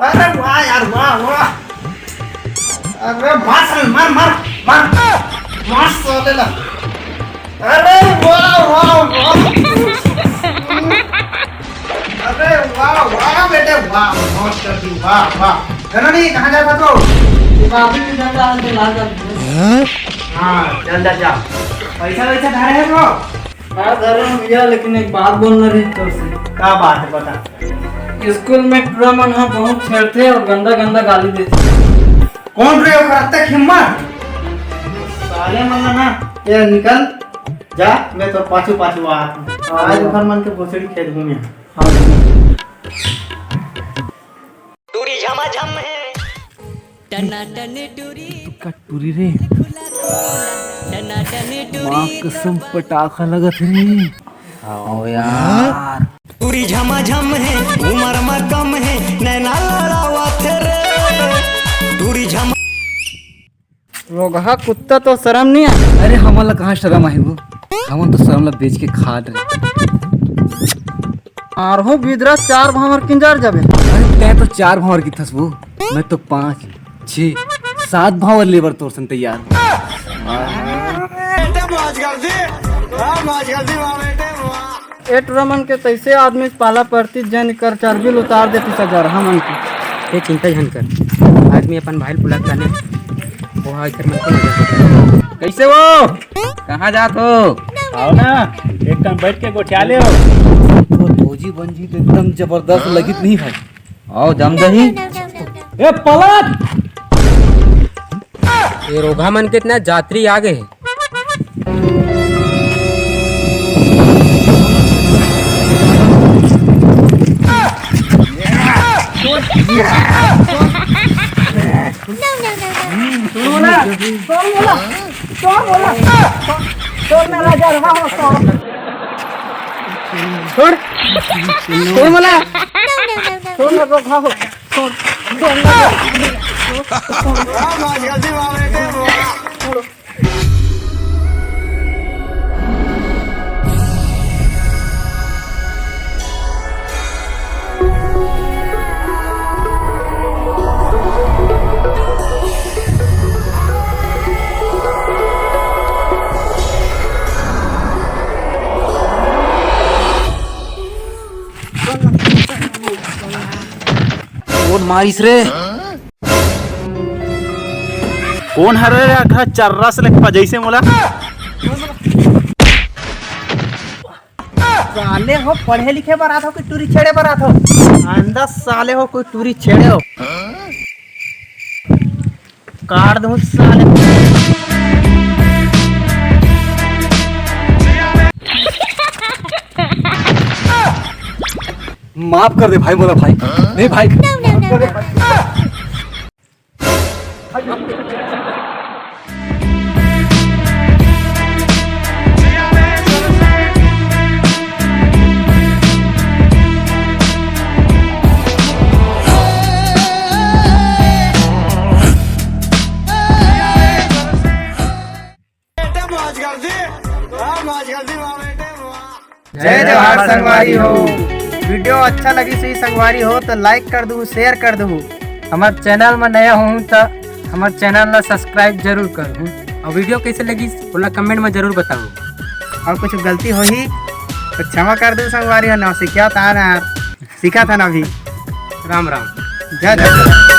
अरे वाह यार, वाह वाह। अरे मार मार मार मार मार सोलेला। अरे वाह वाह वाह। अरे वाह वाह बेटे, वाह मस्त कर दी, वाह वाह। जननी कहाँ जा तो? बाबू भी डंडा से ला कर। हाँ चल जा जा। पैसा वैसा धारे है ब्रो? हाँ घर में भैया, लेकिन एक बात बोलना रही तो से। क्या बात है बता। स्कूल में टूर्नामेंट हम बहुत खेलते और गंदा गंदा गाली देते। कौन रे वो करते हिम्मत? साले मल्ला ना, ये निकल जा, मैं तो पाछू पाछू आ। आज घर मन के भोसड़ी खेल घूमे। टूरी झमाझम है टना टन टूरी का टूरी रे टना टन टूरी मां कसम पटाखा लगत रे। आओ यार टूरी झमाझम है उमर में कम है नैना लड़ावा तेरे टूरी झम रोगहा कुत्ता तो शर्म नहीं है। अरे हमला कहाँ शर्म आई वो, हम तो शर्म ला बेच के खा रहे। आरहो बिदरा 4 भावर किंजार जाबे। अरे तै तो 4 भावर की थस वो, मैं तो 5 6 7 भावर लेबर तोर सन तैयार। ए टूर्नामेंट के तैसे आदमी पाला पड़ती जन कर चर्बिल उतार देती सगर हमन की। ये चिंता झन कर, आदमी अपन भाई बुला लाने वो इधर मन को नजर। कैसे वो कहाँ जात हो? आओ ना, एकदम बैठ के गोठिया ले हो। तो भोजी बंजी तो एकदम जबरदस्त लगित नहीं भाई। आओ जम दही। ए पलट ये रोगा मन के इतना जात्री आ गए। छोड़ मला छोड़ ना रोगहा हो। कौन मारिस रे? कौन हरे रे अखा चर्रा से लेके जैसे मोला साले हो पढ़े लिखे बरात हो कि टूरी छेड़े बरात हो? अंदर साले हो कोई टूरी छेड़े हो? काट दो साले। माफ कर दे भाई, बोला भाई नहीं भाई। जय जवाहर संगवारी हो। वीडियो अच्छा लगी सही संगवारी हो तो लाइक कर दू, शेयर कर दू। हमारे चैनल में नया हूँ तो हमारे चैनल ला सब्सक्राइब जरूर कर। और वीडियो कैसे लगी बोला कमेंट में जरूर बताओ। और कुछ गलती हो ही तो क्षमा कर दू संगवारी हो। ना सीखा था ना, सीखा था ना अभी। राम राम। जय जय।